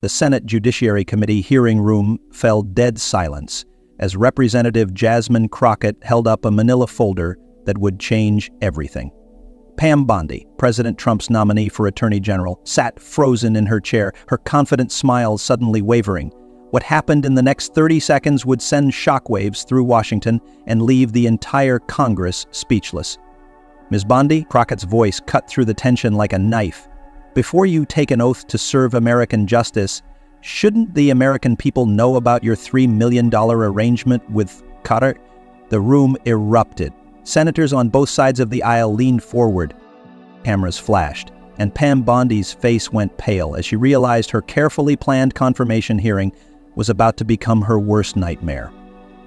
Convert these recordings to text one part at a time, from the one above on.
The Senate Judiciary Committee hearing room fell dead silence as Representative Jasmine Crockett held up a manila folder that would change everything. Pam Bondi, President Trump's nominee for Attorney General, sat frozen in her chair, her confident smile suddenly wavering. What happened in the next 30 seconds would send shockwaves through Washington and leave the entire Congress speechless. Ms. Bondi, Crockett's voice cut through the tension like a knife. Before you take an oath to serve American justice, shouldn't the American people know about your $3 million arrangement with Qatar? The room erupted. Senators on both sides of the aisle leaned forward. Cameras flashed, and Pam Bondi's face went pale as she realized her carefully planned confirmation hearing was about to become her worst nightmare.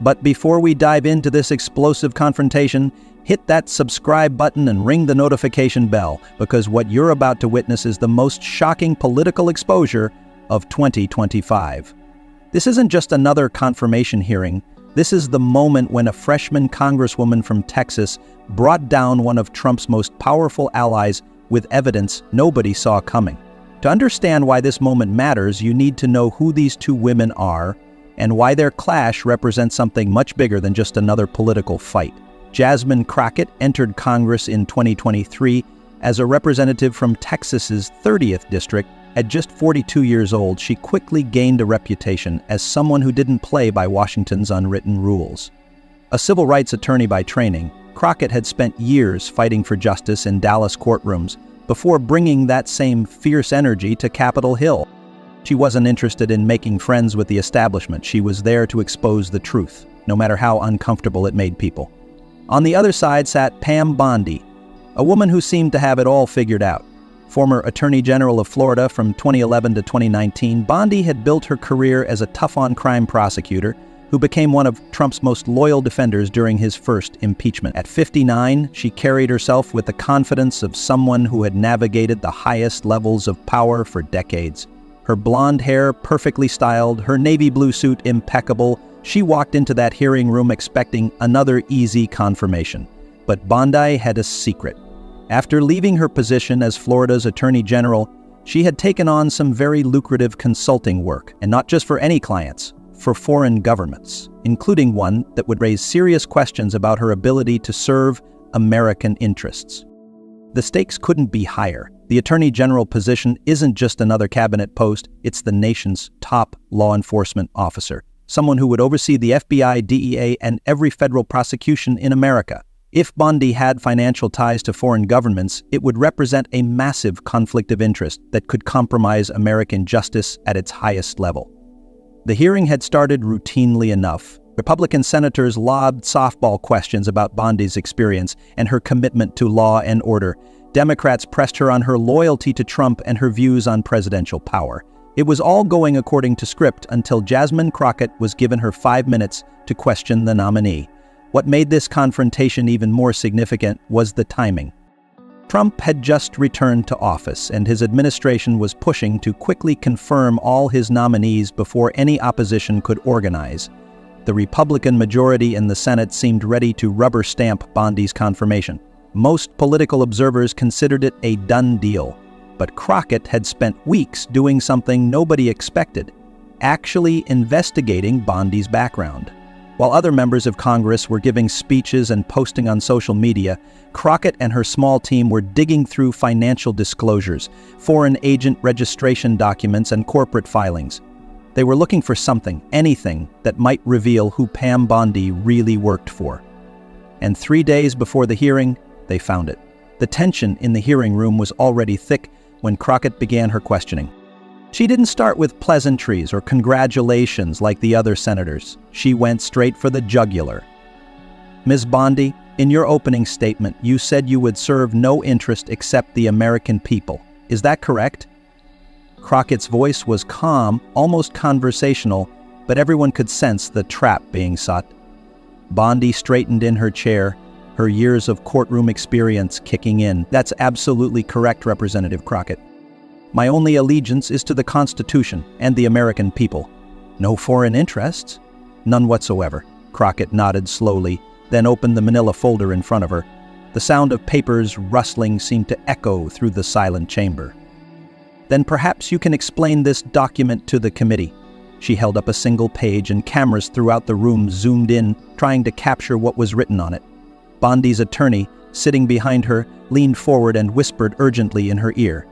But before we dive into this explosive confrontation, hit that subscribe button and ring the notification bell, because what you're about to witness is the most shocking political exposure of 2025. This isn't just another confirmation hearing. This is the moment when a freshman congresswoman from Texas brought down one of Trump's most powerful allies with evidence nobody saw coming. To understand why this moment matters, you need to know who these two women are and why their clash represents something much bigger than just another political fight. Jasmine Crockett entered Congress in 2023 as a representative from Texas's 30th district. At just 42 years old, she quickly gained a reputation as someone who didn't play by Washington's unwritten rules. A civil rights attorney by training, Crockett had spent years fighting for justice in Dallas courtrooms before bringing that same fierce energy to Capitol Hill. She wasn't interested in making friends with the establishment. She was there to expose the truth, no matter how uncomfortable it made people. On the other side sat Pam Bondi, a woman who seemed to have it all figured out. Former Attorney General of Florida from 2011 to 2019, Bondi had built her career as a tough-on-crime prosecutor who became one of Trump's most loyal defenders during his first impeachment. At 59, she carried herself with the confidence of someone who had navigated the highest levels of power for decades. Her blonde hair perfectly styled, her navy blue suit impeccable, she walked into that hearing room expecting another easy confirmation. But Bondi had a secret. After leaving her position as Florida's Attorney General, she had taken on some very lucrative consulting work, and not just for any clients, for foreign governments, including one that would raise serious questions about her ability to serve American interests. The stakes couldn't be higher. The Attorney General position isn't just another cabinet post, it's the nation's top law enforcement officer, someone who would oversee the FBI, DEA, and every federal prosecution in America. If Bondi had financial ties to foreign governments, it would represent a massive conflict of interest that could compromise American justice at its highest level. The hearing had started routinely enough. Republican senators lobbed softball questions about Bondi's experience and her commitment to law and order. Democrats pressed her on her loyalty to Trump and her views on presidential power. It was all going according to script until Jasmine Crockett was given her 5 minutes to question the nominee. What made this confrontation even more significant was the timing. Trump had just returned to office, and his administration was pushing to quickly confirm all his nominees before any opposition could organize. The Republican majority in the Senate seemed ready to rubber stamp Bondi's confirmation. Most political observers considered it a done deal, but Crockett had spent weeks doing something nobody expected, actually investigating Bondi's background. While other members of Congress were giving speeches and posting on social media, Crockett and her small team were digging through financial disclosures, foreign agent registration documents, and corporate filings. They were looking for something, anything, that might reveal who Pam Bondi really worked for. And 3 days before the hearing, they found it. The tension in the hearing room was already thick when Crockett began her questioning. She didn't start with pleasantries or congratulations like the other senators. She went straight for the jugular. Ms. Bondi, in your opening statement, you said you would serve no interest except the American people. Is that correct? Crockett's voice was calm, almost conversational, but everyone could sense the trap being sought. Bondi straightened in her chair, her years of courtroom experience kicking in. That's absolutely correct, Representative Crockett. My only allegiance is to the Constitution and the American people. No foreign interests? None whatsoever. Crockett nodded slowly, then opened the manila folder in front of her. The sound of papers rustling seemed to echo through the silent chamber. Then perhaps you can explain this document to the committee." She held up a single page and cameras throughout the room zoomed in, trying to capture what was written on it. Bondi's attorney, sitting behind her, leaned forward and whispered urgently in her ear.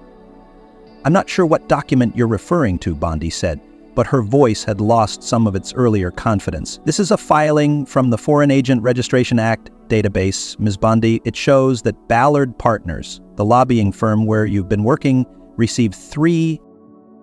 "I'm not sure what document you're referring to," Bondi said, but her voice had lost some of its earlier confidence. "This is a filing from the Foreign Agent Registration Act database, Ms. Bondi. It shows that Ballard Partners, the lobbying firm where you've been working, received $2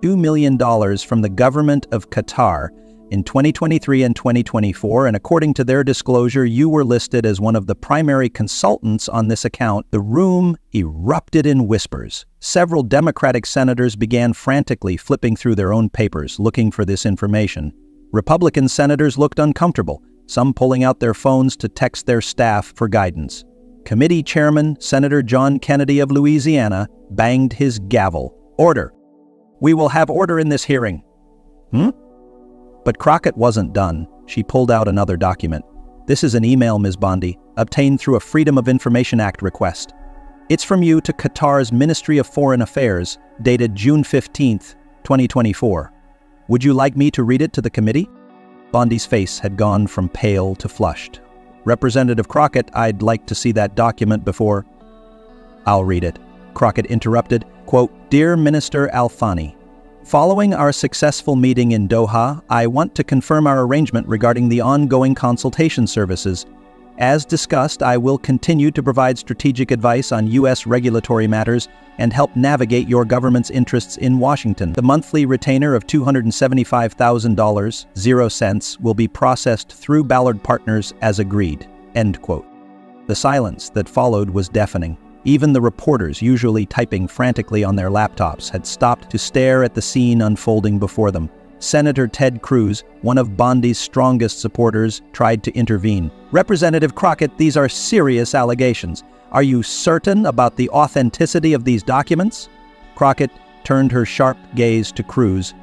million from the government of Qatar in 2023 and 2024, and according to their disclosure, you were listed as one of the primary consultants on this account." The room erupted in whispers. Several Democratic senators began frantically flipping through their own papers, looking for this information. Republican senators looked uncomfortable, some pulling out their phones to text their staff for guidance. Committee Chairman Senator John Kennedy of Louisiana banged his gavel. "Order! We will have order in this hearing." But Crockett wasn't done. She pulled out another document. "This is an email, Ms. Bondi, obtained through a Freedom of Information Act request. It's from you to Qatar's Ministry of Foreign Affairs, dated June 15th, 2024. Would you like me to read it to the committee?" Bondi's face had gone from pale to flushed. "Representative Crockett, I'd like to see that document before—" "I'll read it," Crockett interrupted. Quote, "Dear Minister Al-Thani, following our successful meeting in Doha, I want to confirm our arrangement regarding the ongoing consultation services. As discussed, I will continue to provide strategic advice on U.S. regulatory matters and help navigate your government's interests in Washington. The monthly retainer of $275,000, 0 cents, will be processed through Ballard Partners as agreed." End quote. The silence that followed was deafening. Even the reporters, usually typing frantically on their laptops, had stopped to stare at the scene unfolding before them. Senator Ted Cruz, one of Bondi's strongest supporters, tried to intervene. "Representative Crockett, these are serious allegations. Are you certain about the authenticity of these documents?" Crockett turned her sharp gaze to Cruz.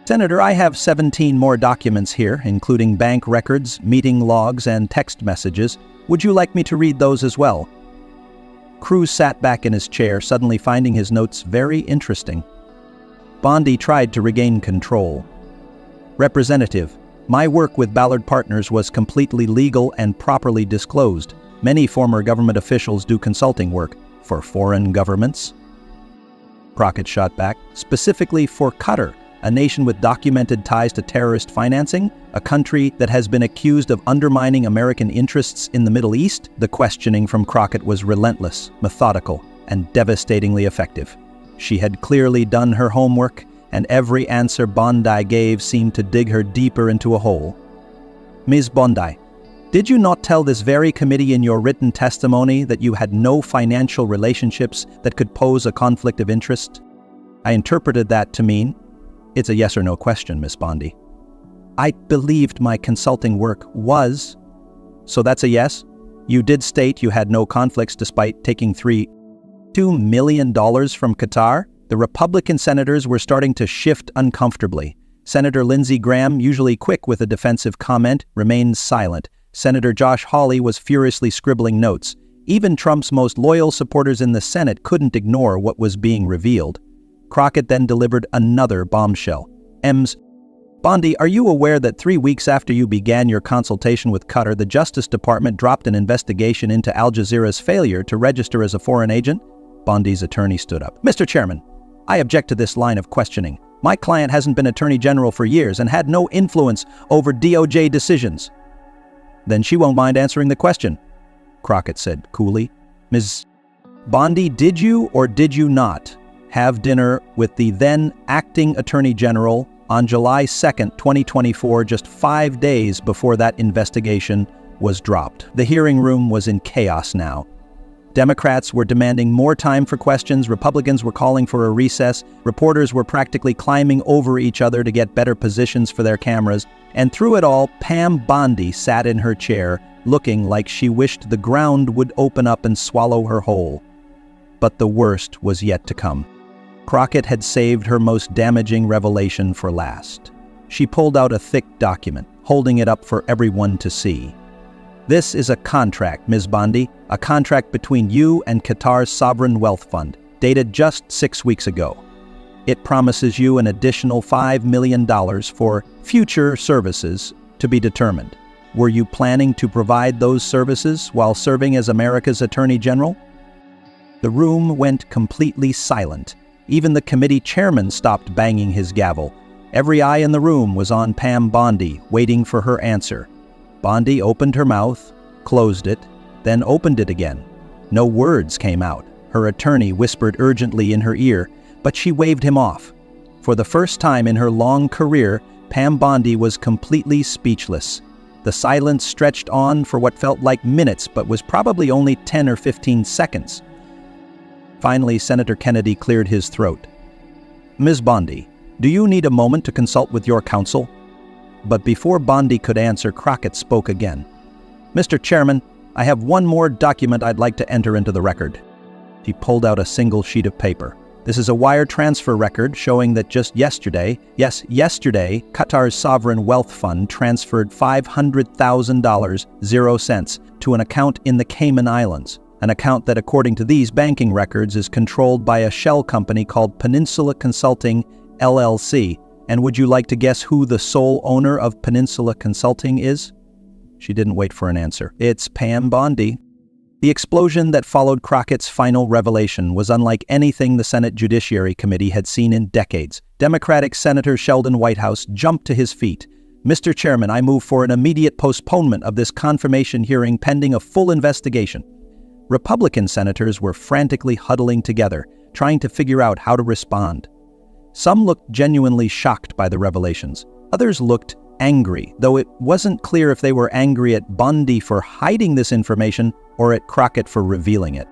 "Senator, I have 17 more documents here, including bank records, meeting logs, and text messages. Would you like me to read those as well?" Cruz sat back in his chair, suddenly finding his notes very interesting. Bondi tried to regain control. "Representative, my work with Ballard Partners was completely legal and properly disclosed. Many former government officials do consulting work for foreign governments." Crockett shot back, "Specifically for Qatar, a nation with documented ties to terrorist financing, a country that has been accused of undermining American interests in the Middle East." The questioning from Crockett was relentless, methodical, and devastatingly effective. She had clearly done her homework, and every answer Bondi gave seemed to dig her deeper into a hole. "Ms. Bondi, did you not tell this very committee in your written testimony that you had no financial relationships that could pose a conflict of interest?" "I interpreted that to mean—" "It's a yes or no question, Ms. Bondi." "I believed my consulting work was—" "So that's a yes? You did state you had no conflicts despite taking $2 million from Qatar?" The Republican senators were starting to shift uncomfortably. Senator Lindsey Graham, usually quick with a defensive comment, remained silent. Senator Josh Hawley was furiously scribbling notes. Even Trump's most loyal supporters in the Senate couldn't ignore what was being revealed. Crockett then delivered another bombshell. "Ms. Bondi, are you aware that 3 weeks after you began your consultation with Qatar, the Justice Department dropped an investigation into Al Jazeera's failure to register as a foreign agent?" Bondi's attorney stood up. "Mr. Chairman, I object to this line of questioning. My client hasn't been Attorney General for years and had no influence over DOJ decisions." "Then she won't mind answering the question," Crockett said coolly. "Ms. Bondi, did you or did you not have dinner with the then acting Attorney General on July 2nd, 2024, just 5 days before that investigation was dropped?" The hearing room was in chaos now. Democrats were demanding more time for questions, Republicans were calling for a recess, reporters were practically climbing over each other to get better positions for their cameras, and through it all, Pam Bondi sat in her chair, looking like she wished the ground would open up and swallow her whole. But the worst was yet to come. Crockett had saved her most damaging revelation for last. She pulled out a thick document, holding it up for everyone to see. "This is a contract, Ms. Bondi, a contract between you and Qatar's Sovereign Wealth Fund, dated just 6 weeks ago. It promises you an additional $5 million for future services to be determined. Were you planning to provide those services while serving as America's Attorney General? The room went completely silent. Even the committee chairman stopped banging his gavel. Every eye in the room was on Pam Bondi, waiting for her answer. Bondi opened her mouth, closed it, then opened it again. No words came out. Her attorney whispered urgently in her ear, but she waved him off. For the first time in her long career, Pam Bondi was completely speechless. The silence stretched on for what felt like minutes, but was probably only 10 or 15 seconds. Finally, Senator Kennedy cleared his throat. "Ms. Bondi, do you need a moment to consult with your counsel?" But before Bondi could answer, Crockett spoke again. "Mr. Chairman, I have one more document I'd like to enter into the record." She pulled out a single sheet of paper. "This is a wire transfer record showing that just yesterday, yes, yesterday, Qatar's sovereign wealth fund transferred $500,000, 0 cents, to an account in the Cayman Islands, an account that, according to these banking records, is controlled by a shell company called Peninsula Consulting, LLC. And would you like to guess who the sole owner of Peninsula Consulting is?" She didn't wait for an answer. "It's Pam Bondi." The explosion that followed Crockett's final revelation was unlike anything the Senate Judiciary Committee had seen in decades. Democratic Senator Sheldon Whitehouse jumped to his feet. "Mr. Chairman, I move for an immediate postponement of this confirmation hearing pending a full investigation." Republican senators were frantically huddling together, trying to figure out how to respond. Some looked genuinely shocked by the revelations. Others looked angry, though it wasn't clear if they were angry at Bondi for hiding this information or at Crockett for revealing it.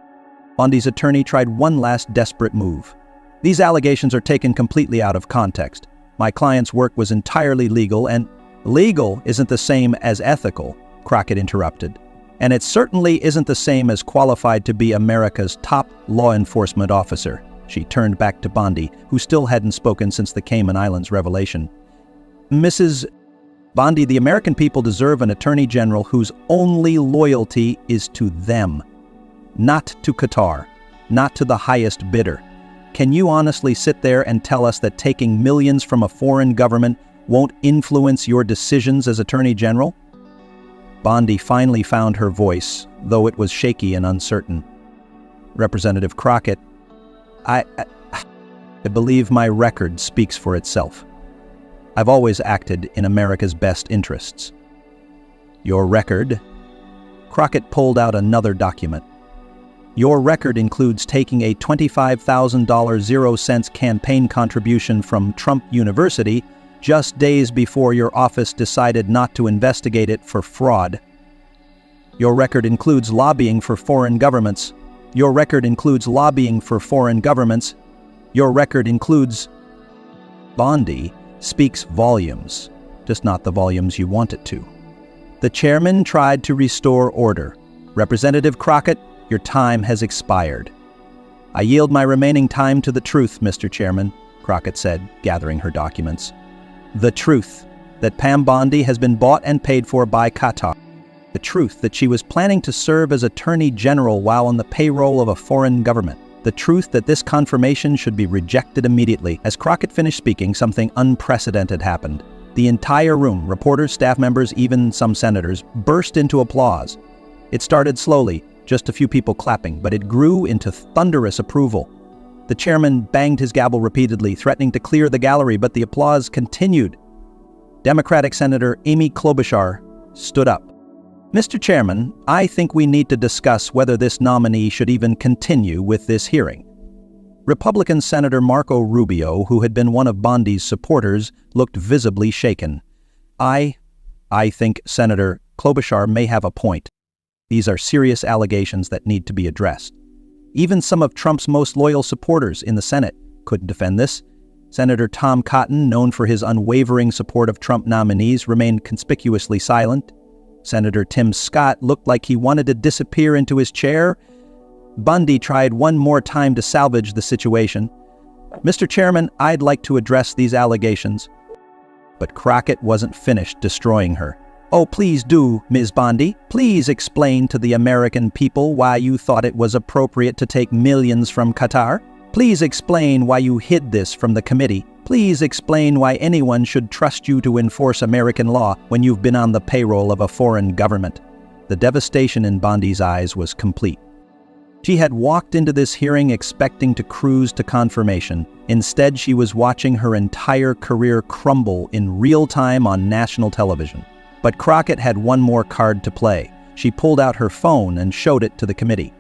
Bondi's attorney tried one last desperate move. "These allegations are taken completely out of context. My client's work was entirely legal, and legal isn't the same as ethical," Crockett interrupted. "And it certainly isn't the same as qualified to be America's top law enforcement officer." She turned back to Bondi, who still hadn't spoken since the Cayman Islands revelation. "Mrs. Bondi, the American people deserve an attorney general whose only loyalty is to them, not to Qatar, not to the highest bidder. Can you honestly sit there and tell us that taking millions from a foreign government won't influence your decisions as attorney general?" Bondi finally found her voice, though it was shaky and uncertain. "Representative Crockett, I believe my record speaks for itself. I've always acted in America's best interests." "Your record?" Crockett pulled out another document. "Your record includes taking a $25,000 0 cents campaign contribution from Trump University just days before your office decided not to investigate it for fraud. Your record includes lobbying for foreign governments. Your record includes lobbying for foreign governments. Your record includes..." Bondi speaks volumes, just not the volumes you want it to. The chairman tried to restore order. "Representative Crockett, your time has expired." "I yield my remaining time to the truth, Mr. Chairman," Crockett said, gathering her documents. "The truth that Pam Bondi has been bought and paid for by Qatar. The truth that she was planning to serve as Attorney General while on the payroll of a foreign government. The truth that this confirmation should be rejected immediately." As Crockett finished speaking, something unprecedented happened. The entire room, reporters, staff members, even some senators, burst into applause. It started slowly, just a few people clapping, but it grew into thunderous approval. The chairman banged his gavel repeatedly, threatening to clear the gallery, but the applause continued. Democratic Senator Amy Klobuchar stood up. "Mr. Chairman, I think we need to discuss whether this nominee should even continue with this hearing." Republican Senator Marco Rubio, who had been one of Bondi's supporters, looked visibly shaken. I think Senator Klobuchar may have a point. These are serious allegations that need to be addressed." Even some of Trump's most loyal supporters in the Senate couldn't defend this. Senator Tom Cotton, known for his unwavering support of Trump nominees, remained conspicuously silent. Senator Tim Scott looked like he wanted to disappear into his chair. Bondi tried one more time to salvage the situation. "Mr. Chairman, I'd like to address these allegations." But Crockett wasn't finished destroying her. "Oh, please do, Ms. Bondi. Please explain to the American people why you thought it was appropriate to take millions from Qatar." Please explain why you hid this from the committee. Please explain why anyone should trust you to enforce American law when you've been on the payroll of a foreign government." The devastation in Bondi's eyes was complete. She had walked into this hearing expecting to cruise to confirmation. Instead, she was watching her entire career crumble in real time on national television. But Crockett had one more card to play. She pulled out her phone and showed it to the committee.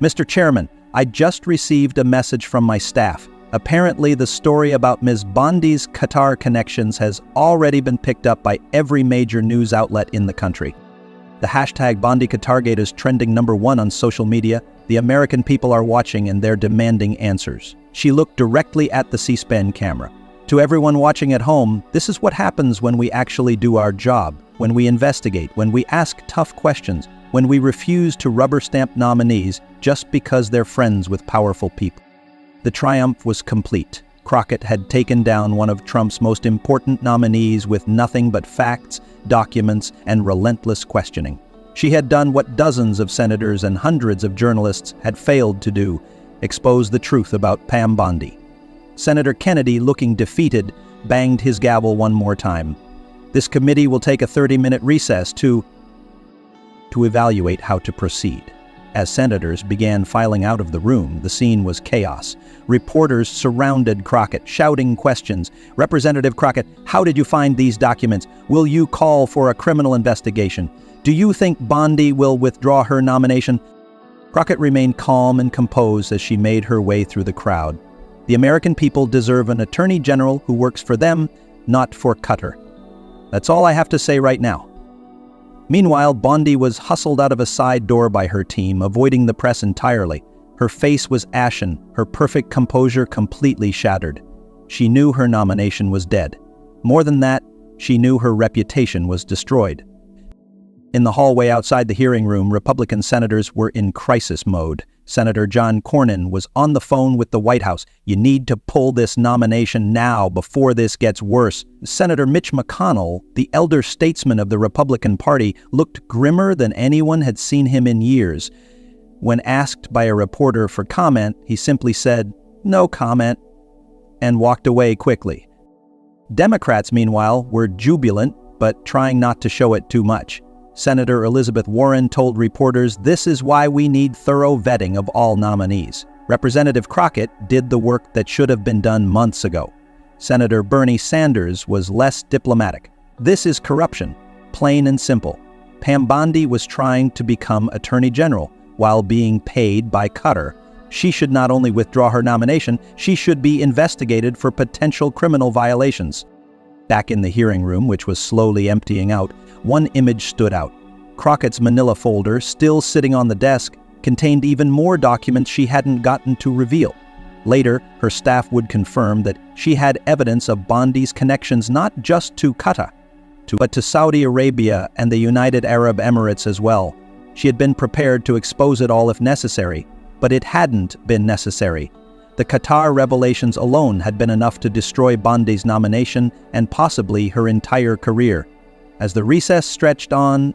"Mr. Chairman, I just received a message from my staff. Apparently, the story about Ms. Bondi's Qatar connections has already been picked up by every major news outlet in the country. The hashtag BondiQatargate is trending #1 on social media. The American people are watching and they're demanding answers." She looked directly at the C-SPAN camera. "To everyone watching at home, this is what happens when we actually do our job, when we investigate, when we ask tough questions, when we refuse to rubber stamp nominees just because they're friends with powerful people." The triumph was complete. Crockett had taken down one of Trump's most important nominees with nothing but facts, documents, and relentless questioning. She had done what dozens of senators and hundreds of journalists had failed to do: expose the truth about Pam Bondi. Senator Kennedy, looking defeated, banged his gavel one more time. "This committee will take a 30-minute recess to evaluate how to proceed." As senators began filing out of the room, the scene was chaos. Reporters surrounded Crockett, shouting questions. "Representative Crockett, how did you find these documents? Will you call for a criminal investigation? Do you think Bondi will withdraw her nomination?" Crockett remained calm and composed as she made her way through the crowd. The American people deserve an attorney general who works for them, not for Qatar. That's all I have to say right now. Meanwhile, Bondi was hustled out of a side door by her team, avoiding the press entirely. Her face was ashen, her perfect composure completely shattered. She knew her nomination was dead. More than that, she knew her reputation was destroyed. In the hallway outside the hearing room, Republican senators were in crisis mode. Senator John Cornyn was on the phone with the White House. "You need to pull this nomination now before this gets worse." Senator Mitch McConnell, the elder statesman of the Republican Party, looked grimmer than anyone had seen him in years. When asked by a reporter for comment, he simply said, "No comment," and walked away quickly. Democrats, meanwhile, were jubilant, but trying not to show it too much. Senator Elizabeth Warren told reporters, "This is why we need thorough vetting of all nominees." Representative Crockett did the work that should have been done months ago. Senator Bernie Sanders was less diplomatic. "This is corruption, plain and simple. Pam Bondi was trying to become Attorney General while being paid by Qatar. She should not only withdraw her nomination, she should be investigated for potential criminal violations." Back in the hearing room, which was slowly emptying out, one image stood out. Crockett's manila folder, still sitting on the desk, contained even more documents she hadn't gotten to reveal. Later, her staff would confirm that she had evidence of Bondi's connections not just to Qatar, but to Saudi Arabia and the United Arab Emirates as well. She had been prepared to expose it all if necessary, but it hadn't been necessary. The Qatar revelations alone had been enough to destroy Bondi's nomination and possibly her entire career. As the recess stretched on,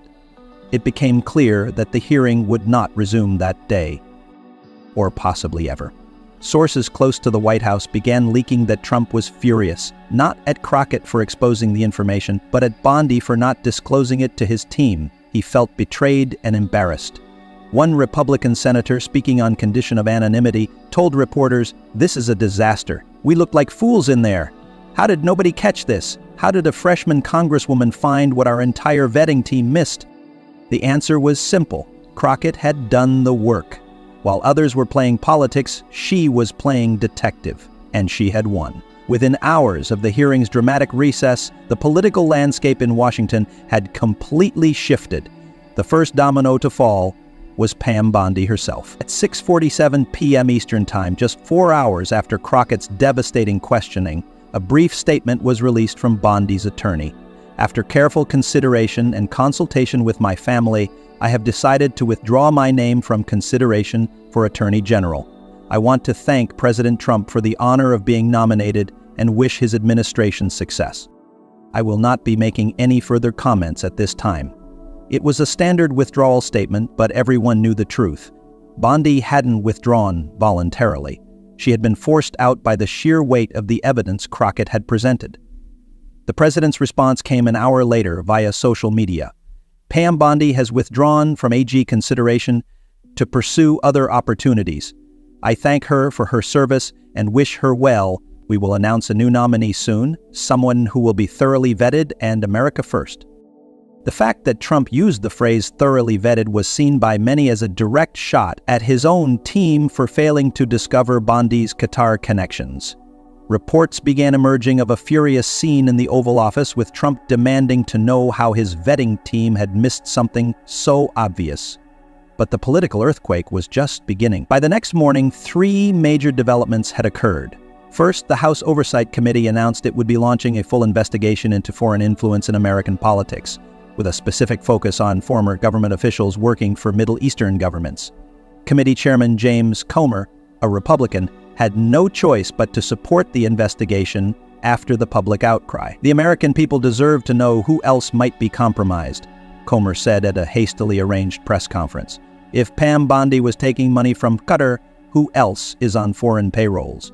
it became clear that the hearing would not resume that day, or possibly ever. Sources close to the White House began leaking that Trump was furious, not at Crockett for exposing the information, but at Bondi for not disclosing it to his team. He felt betrayed and embarrassed. One Republican senator, speaking on condition of anonymity, told reporters, "This is a disaster. We looked like fools in there. How did nobody catch this? How did a freshman congresswoman find what our entire vetting team missed?" The answer was simple. Crockett had done the work. While others were playing politics, she was playing detective, and she had won. Within hours of the hearing's dramatic recess, the political landscape in Washington had completely shifted. The first domino to fall was Pam Bondi herself. At 6:47 p.m. Eastern Time, just 4 hours after Crockett's devastating questioning, a brief statement was released from Bondi's attorney. "After careful consideration and consultation with my family, I have decided to withdraw my name from consideration for Attorney General. I want to thank President Trump for the honor of being nominated and wish his administration success. I will not be making any further comments at this time." It was a standard withdrawal statement, but everyone knew the truth. Bondi hadn't withdrawn voluntarily. She had been forced out by the sheer weight of the evidence Crockett had presented. The president's response came an hour later via social media. Pam Bondi has withdrawn from AG consideration to pursue other opportunities. I thank her for her service and wish her well. We will announce a new nominee soon, someone who will be thoroughly vetted and America first. The fact that Trump used the phrase thoroughly vetted was seen by many as a direct shot at his own team for failing to discover Bondi's Qatar connections. Reports began emerging of a furious scene in the Oval Office, with Trump demanding to know how his vetting team had missed something so obvious. But the political earthquake was just beginning. By the next morning, 3 major developments had occurred. First, the House Oversight Committee announced it would be launching a full investigation into foreign influence in American politics, with a specific focus on former government officials working for Middle Eastern governments. Committee Chairman James Comer, a Republican, had no choice but to support the investigation after the public outcry. The American people deserve to know who else might be compromised, Comer said at a hastily arranged press conference. If Pam Bondi was taking money from Qatar, who else is on foreign payrolls?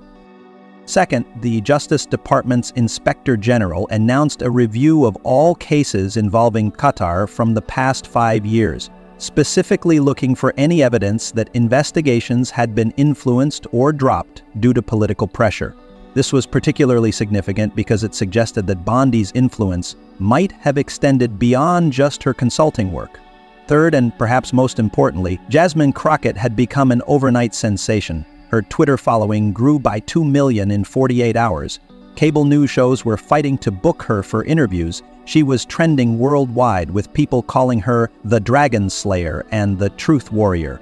Second, the Justice Department's Inspector General announced a review of all cases involving Qatar from the past 5 years, specifically looking for any evidence that investigations had been influenced or dropped due to political pressure. This was particularly significant because it suggested that Bondi's influence might have extended beyond just her consulting work. Third, and perhaps most importantly, Jasmine Crockett had become an overnight sensation. Her Twitter following grew by 2 million in 48 hours. Cable news shows were fighting to book her for interviews. She was trending worldwide, with people calling her the Dragon Slayer and the Truth Warrior.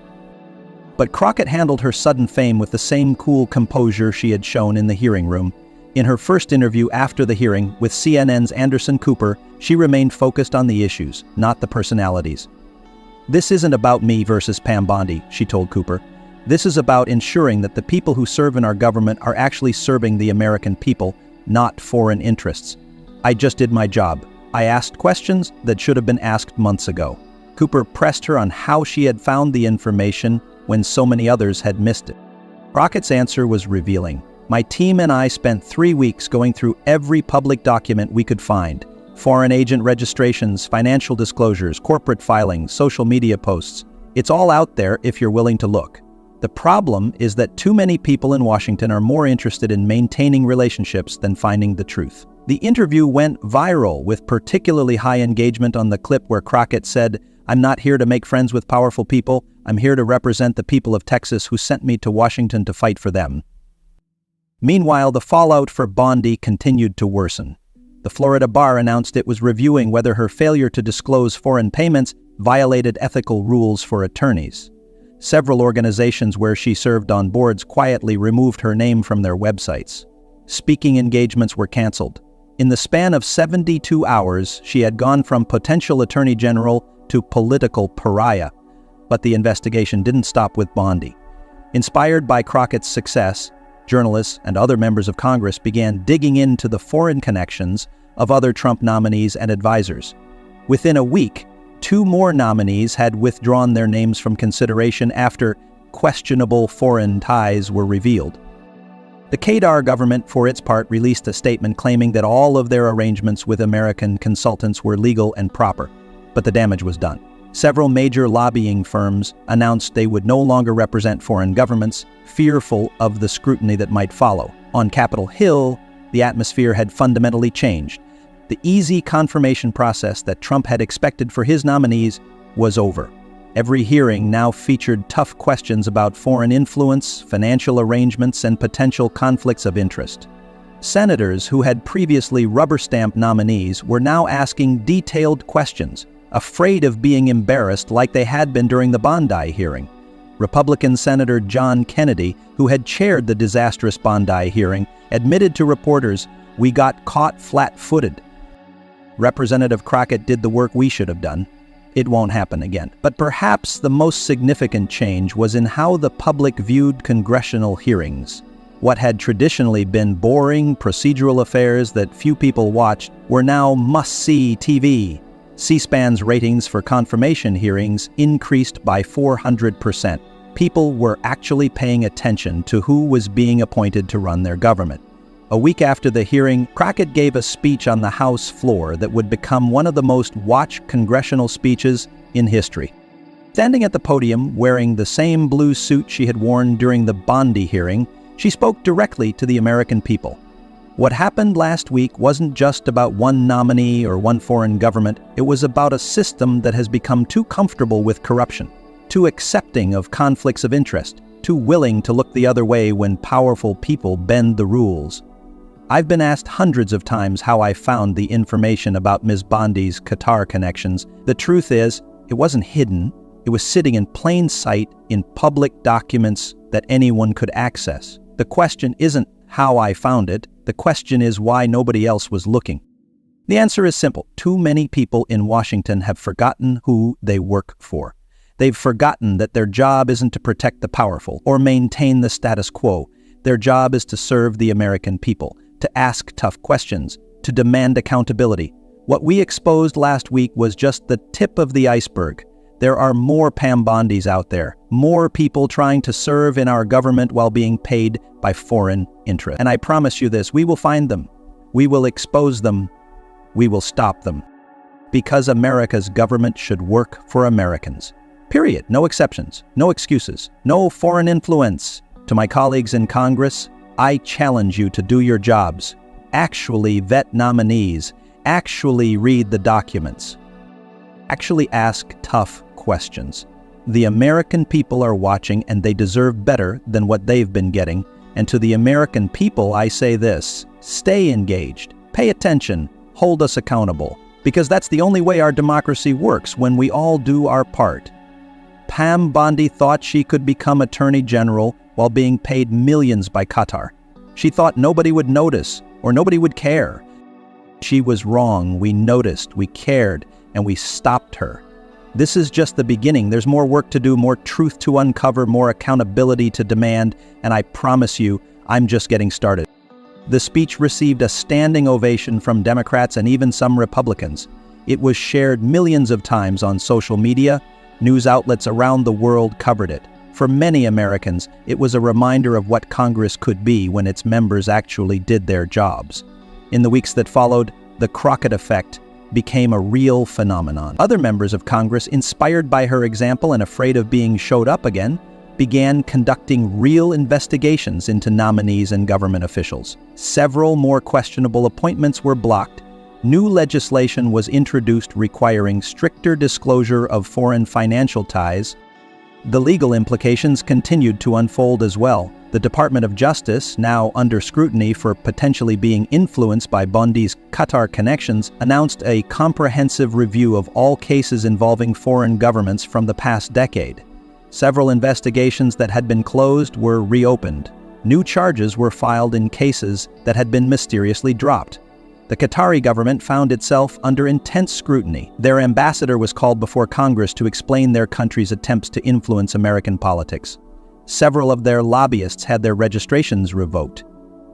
But Crockett handled her sudden fame with the same cool composure she had shown in the hearing room. In her first interview after the hearing with CNN's Anderson Cooper, she remained focused on the issues, not the personalities. "This isn't about me versus Pam Bondi," she told Cooper. "This is about ensuring that the people who serve in our government are actually serving the American people, not foreign interests. I just did my job. I asked questions that should have been asked months ago." Cooper pressed her on how she had found the information when so many others had missed it. Crockett's answer was revealing. "My team and I spent 3 weeks going through every public document we could find. Foreign agent registrations, financial disclosures, corporate filings, social media posts. It's all out there if you're willing to look. The problem is that too many people in Washington are more interested in maintaining relationships than finding the truth." The interview went viral, with particularly high engagement on the clip where Crockett said, "I'm not here to make friends with powerful people. I'm here to represent the people of Texas who sent me to Washington to fight for them." Meanwhile, the fallout for Bondi continued to worsen. The Florida bar announced it was reviewing whether her failure to disclose foreign payments violated ethical rules for attorneys. Several organizations where she served on boards quietly removed her name from their websites. Speaking engagements were canceled. In the span of 72 hours, she had gone from potential attorney general to political pariah. But the investigation didn't stop with Bondi. Inspired by Crockett's success, journalists and other members of Congress began digging into the foreign connections of other Trump nominees and advisors. Within a week, 2 more nominees had withdrawn their names from consideration after questionable foreign ties were revealed. The Qatar government, for its part, released a statement claiming that all of their arrangements with American consultants were legal and proper, but the damage was done. Several major lobbying firms announced they would no longer represent foreign governments, fearful of the scrutiny that might follow. On Capitol Hill, the atmosphere had fundamentally changed. The easy confirmation process that Trump had expected for his nominees was over. Every hearing now featured tough questions about foreign influence, financial arrangements, and potential conflicts of interest. Senators who had previously rubber-stamped nominees were now asking detailed questions, afraid of being embarrassed like they had been during the Bondi hearing. Republican Senator John Kennedy, who had chaired the disastrous Bondi hearing, admitted to reporters, "We got caught flat-footed. Representative Crockett did the work we should have done. It won't happen again." But perhaps the most significant change was in how the public viewed congressional hearings. What had traditionally been boring, procedural affairs that few people watched were now must-see TV. C-SPAN's ratings for confirmation hearings increased by 400%. People were actually paying attention to who was being appointed to run their government. A week after the hearing, Crockett gave a speech on the House floor that would become one of the most watched congressional speeches in history. Standing at the podium, wearing the same blue suit she had worn during the Bondi hearing, she spoke directly to the American people. What happened last week wasn't just about one nominee or one foreign government. It was about a system that has become too comfortable with corruption, too accepting of conflicts of interest, too willing to look the other way when powerful people bend the rules. I've been asked hundreds of times how I found the information about Ms. Bondi's Qatar connections. The truth is, it wasn't hidden. It was sitting in plain sight in public documents that anyone could access. The question isn't how I found it. The question is why nobody else was looking. The answer is simple. Too many people in Washington have forgotten who they work for. They've forgotten that their job isn't to protect the powerful or maintain the status quo. Their job is to serve the American people, to ask tough questions, to demand accountability. What we exposed last week was just the tip of the iceberg. There are more Pam Bondis out there, more people trying to serve in our government while being paid by foreign interests. And I promise you this, we will find them. We will expose them. We will stop them. Because America's government should work for Americans. Period. No exceptions, no excuses, no foreign influence. To my colleagues in Congress, I challenge you to do your jobs. Actually vet nominees. Actually read the documents. Actually ask tough questions. The American people are watching and they deserve better than what they've been getting. And to the American people, I say this: stay engaged, pay attention, hold us accountable. Because that's the only way our democracy works, when we all do our part. Pam Bondi thought she could become Attorney General while being paid millions by Qatar. She thought nobody would notice or nobody would care. She was wrong. We noticed, we cared, and we stopped her. This is just the beginning. There's more work to do, more truth to uncover, more accountability to demand, and I promise you, I'm just getting started. The speech received a standing ovation from Democrats and even some Republicans. It was shared millions of times on social media. News outlets around the world covered it. For many Americans, it was a reminder of what Congress could be when its members actually did their jobs. In the weeks that followed, the Crockett effect became a real phenomenon. Other members of Congress, inspired by her example and afraid of being showed up again, began conducting real investigations into nominees and government officials. Several more questionable appointments were blocked. New legislation was introduced requiring stricter disclosure of foreign financial ties. The legal implications continued to unfold as well. The Department of Justice, now under scrutiny for potentially being influenced by Bondi's Qatar connections, announced a comprehensive review of all cases involving foreign governments from the past decade. Several investigations that had been closed were reopened. New charges were filed in cases that had been mysteriously dropped. The Qatari government found itself under intense scrutiny. Their ambassador was called before Congress to explain their country's attempts to influence American politics. Several of their lobbyists had their registrations revoked.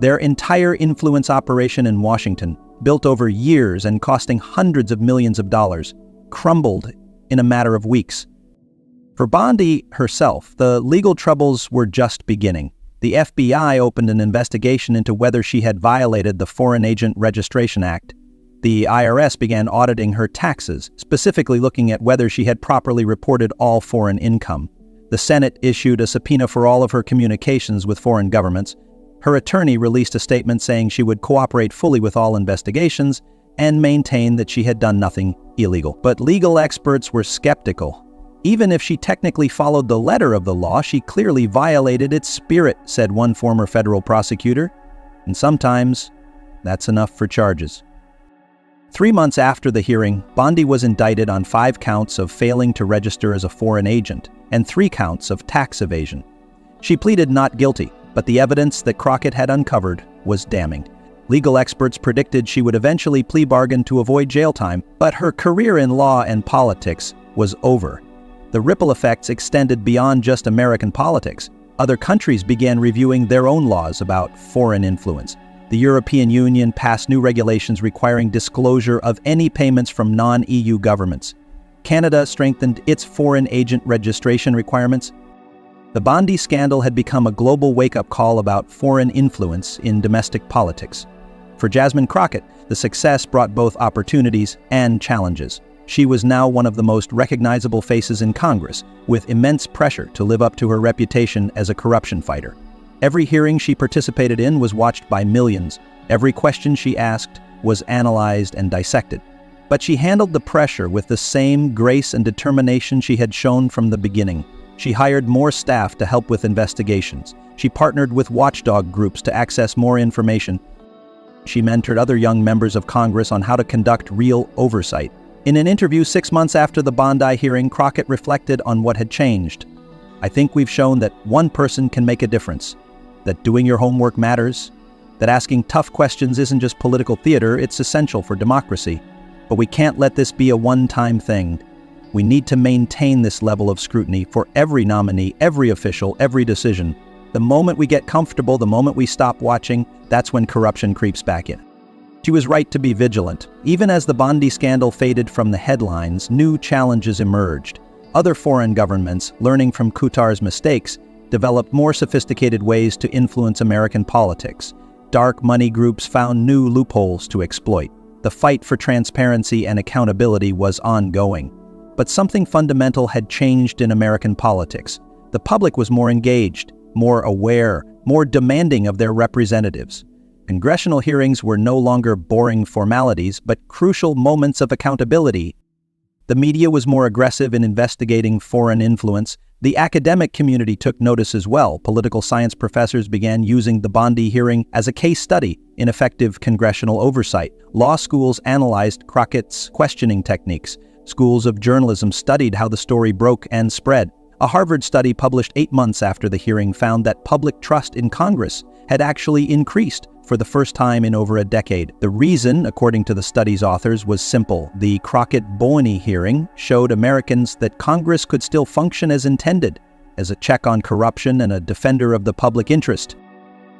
Their entire influence operation in Washington, built over years and costing hundreds of millions of dollars, crumbled in a matter of weeks. For Bondi herself, the legal troubles were just beginning. The FBI opened an investigation into whether she had violated the Foreign Agent Registration Act. The IRS began auditing her taxes, specifically looking at whether she had properly reported all foreign income. The Senate issued a subpoena for all of her communications with foreign governments. Her attorney released a statement saying she would cooperate fully with all investigations and maintain that she had done nothing illegal. But legal experts were skeptical. Even if she technically followed the letter of the law, she clearly violated its spirit, said one former federal prosecutor. And sometimes, that's enough for charges. 3 months after the hearing, Bondi was indicted on 5 counts of failing to register as a foreign agent and 3 counts of tax evasion. She pleaded not guilty, but the evidence that Crockett had uncovered was damning. Legal experts predicted she would eventually plea bargain to avoid jail time, but her career in law and politics was over. The ripple effects extended beyond just American politics. Other countries began reviewing their own laws about foreign influence. The European Union passed new regulations requiring disclosure of any payments from non-EU governments. Canada strengthened its foreign agent registration requirements. The Bondi scandal had become a global wake-up call about foreign influence in domestic politics. For Jasmine Crockett, the success brought both opportunities and challenges. She was now one of the most recognizable faces in Congress, with immense pressure to live up to her reputation as a corruption fighter. Every hearing she participated in was watched by millions. Every question she asked was analyzed and dissected. But she handled the pressure with the same grace and determination she had shown from the beginning. She hired more staff to help with investigations. She partnered with watchdog groups to access more information. She mentored other young members of Congress on how to conduct real oversight. In an interview 6 months after the Bondi hearing, Crockett reflected on what had changed. "I think we've shown that one person can make a difference, that doing your homework matters, that asking tough questions isn't just political theater, it's essential for democracy. But we can't let this be a one-time thing. We need to maintain this level of scrutiny for every nominee, every official, every decision. The moment we get comfortable, the moment we stop watching, that's when corruption creeps back in." She was right to be vigilant. Even as the Bondi scandal faded from the headlines, new challenges emerged. Other foreign governments, learning from Qatar's mistakes, developed more sophisticated ways to influence American politics. Dark money groups found new loopholes to exploit. The fight for transparency and accountability was ongoing. But something fundamental had changed in American politics. The public was more engaged, more aware, more demanding of their representatives. Congressional hearings were no longer boring formalities, but crucial moments of accountability. The media was more aggressive in investigating foreign influence. The academic community took notice as well. Political science professors began using the Bondi hearing as a case study in effective congressional oversight. Law schools analyzed Crockett's questioning techniques. Schools of journalism studied how the story broke and spread. A Harvard study published 8 months after the hearing found that public trust in Congress had actually increased for the first time in over a decade. The reason, according to the study's authors, was simple. The Crockett-Bondi hearing showed Americans that Congress could still function as intended, as a check on corruption and a defender of the public interest.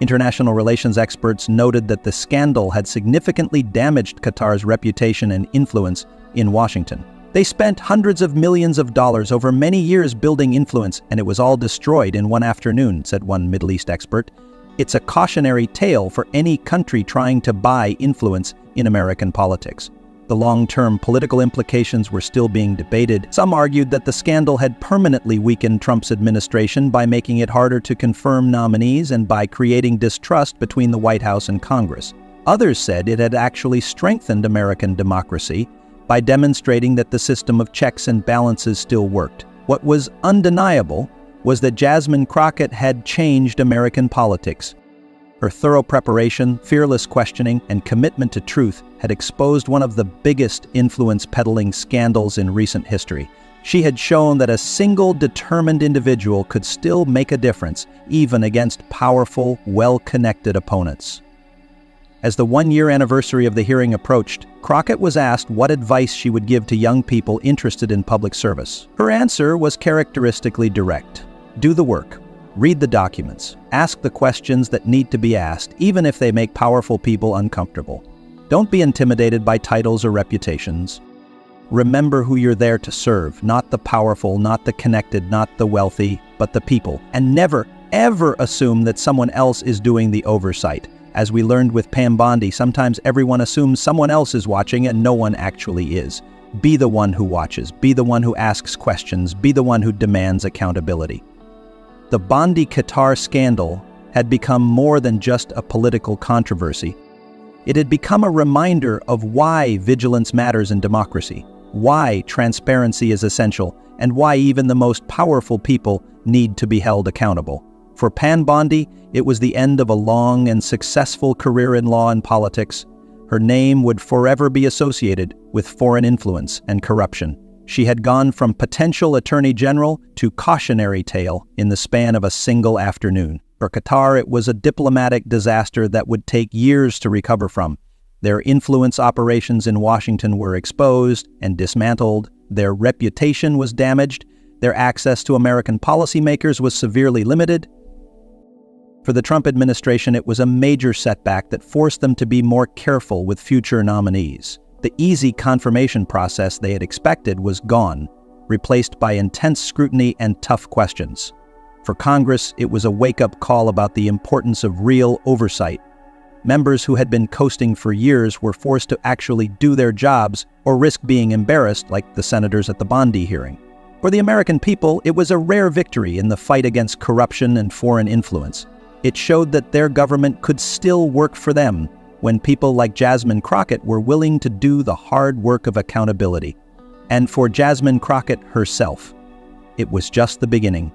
International relations experts noted that the scandal had significantly damaged Qatar's reputation and influence in Washington. They spent hundreds of millions of dollars over many years building influence, and it was all destroyed in one afternoon, said one Middle East expert. It's a cautionary tale for any country trying to buy influence in American politics. The long-term political implications were still being debated. Some argued that the scandal had permanently weakened Trump's administration by making it harder to confirm nominees and by creating distrust between the White House and Congress. Others said it had actually strengthened American democracy by demonstrating that the system of checks and balances still worked. What was undeniable was that Jasmine Crockett had changed American politics. Her thorough preparation, fearless questioning, and commitment to truth had exposed one of the biggest influence-peddling scandals in recent history. She had shown that a single determined individual could still make a difference, even against powerful, well-connected opponents. As the one-year anniversary of the hearing approached, Crockett was asked what advice she would give to young people interested in public service. Her answer was characteristically direct. Do the work. Read the documents. Ask the questions that need to be asked, even if they make powerful people uncomfortable. Don't be intimidated by titles or reputations. Remember who you're there to serve, not the powerful, not the connected, not the wealthy, but the people. And never, ever assume that someone else is doing the oversight. As we learned with Pam Bondi, sometimes everyone assumes someone else is watching and no one actually is. Be the one who watches. Be the one who asks questions. Be the one who demands accountability. The Bondi Qatar scandal had become more than just a political controversy. It had become a reminder of why vigilance matters in democracy, why transparency is essential, and why even the most powerful people need to be held accountable. For Pam Bondi, it was the end of a long and successful career in law and politics. Her name would forever be associated with foreign influence and corruption. She had gone from potential attorney general to cautionary tale in the span of a single afternoon. For Qatar, it was a diplomatic disaster that would take years to recover from. Their influence operations in Washington were exposed and dismantled. Their reputation was damaged. Their access to American policymakers was severely limited. For the Trump administration, it was a major setback that forced them to be more careful with future nominees. The easy confirmation process they had expected was gone, replaced by intense scrutiny and tough questions. For Congress, it was a wake-up call about the importance of real oversight. Members who had been coasting for years were forced to actually do their jobs or risk being embarrassed, like the senators at the Bondi hearing. For the American people, it was a rare victory in the fight against corruption and foreign influence. It showed that their government could still work for them when people like Jasmine Crockett were willing to do the hard work of accountability. And for Jasmine Crockett herself, it was just the beginning.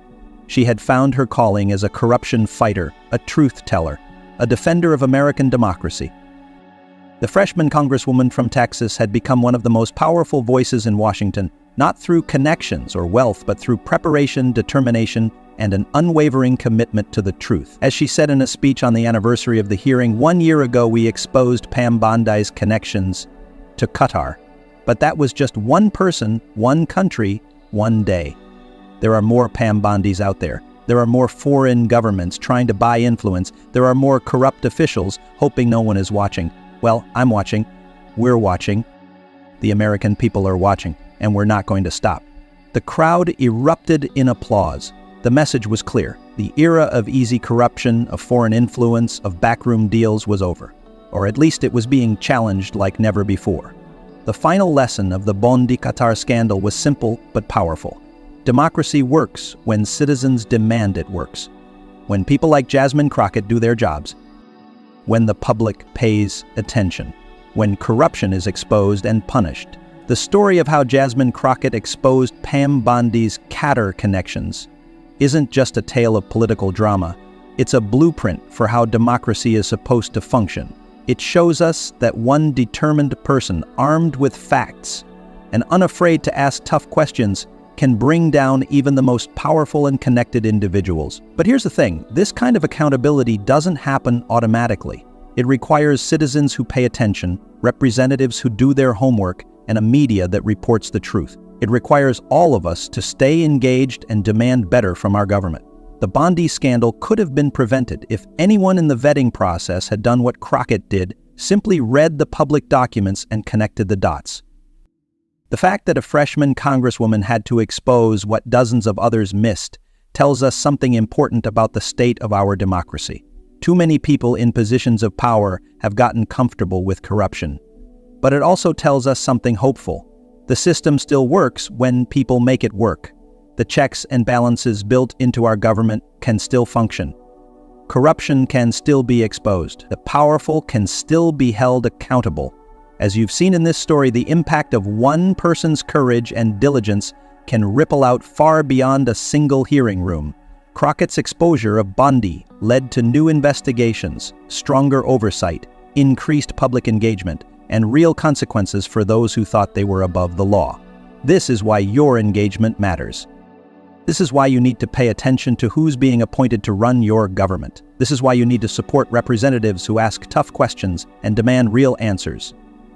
She had found her calling as a corruption fighter, a truth teller, a defender of American democracy. The freshman congresswoman from Texas had become one of the most powerful voices in Washington, not through connections or wealth, but through preparation, determination, and an unwavering commitment to the truth. As she said in a speech on the anniversary of the hearing, 1 year ago we exposed Pam Bondi's connections to Qatar. But that was just one person, one country, one day. There are more Pam Bondis out there. There are more foreign governments trying to buy influence. There are more corrupt officials hoping no one is watching. Well, I'm watching. We're watching. The American people are watching, and we're not going to stop. The crowd erupted in applause. The message was clear. The era of easy corruption, of foreign influence, of backroom deals was over. Or at least it was being challenged like never before. The final lesson of the Bondi Qatar scandal was simple but powerful. Democracy works when citizens demand it works. When people like Jasmine Crockett do their jobs. When the public pays attention. When corruption is exposed and punished. The story of how Jasmine Crockett exposed Pam Bondi's Qatar connections isn't just a tale of political drama. It's a blueprint for how democracy is supposed to function. It shows us that one determined person, armed with facts and unafraid to ask tough questions, can bring down even the most powerful and connected individuals. But here's the thing, this kind of accountability doesn't happen automatically. It requires citizens who pay attention, representatives who do their homework, and a media that reports the truth. It requires all of us to stay engaged and demand better from our government. The Bondi scandal could have been prevented if anyone in the vetting process had done what Crockett did, simply read the public documents and connected the dots. The fact that a freshman congresswoman had to expose what dozens of others missed tells us something important about the state of our democracy. Too many people in positions of power have gotten comfortable with corruption. But it also tells us something hopeful. The system still works when people make it work. The checks and balances built into our government can still function. Corruption can still be exposed. The powerful can still be held accountable. As you've seen in this story, the impact of one person's courage and diligence can ripple out far beyond a single hearing room. Crockett's exposure of Bondi led to new investigations, stronger oversight, increased public engagement, and real consequences for those who thought they were above the law. This is why your engagement matters. This is why you need to pay attention to who's being appointed to run your government. This is why you need to support representatives who ask tough questions and demand real answers.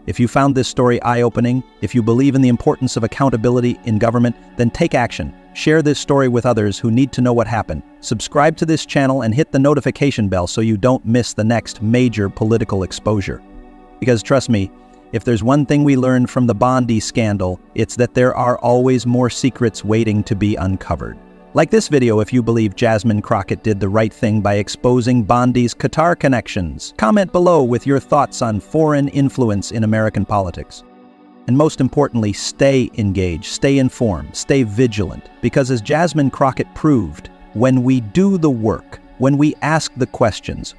If you found this story eye-opening, if you believe in the importance of accountability in government, then take action. Share this story with others who need to know what happened. Subscribe to this channel and hit the notification bell so you don't miss the next major political exposure. Because trust me, if there's one thing we learned from the Bondi scandal, it's that there are always more secrets waiting to be uncovered. Like this video if you believe Jasmine Crockett did the right thing by exposing Bondi's Qatar connections. Comment below with your thoughts on foreign influence in American politics. And most importantly, stay engaged, stay informed, stay vigilant. Because as Jasmine Crockett proved, when we do the work, when we ask the questions,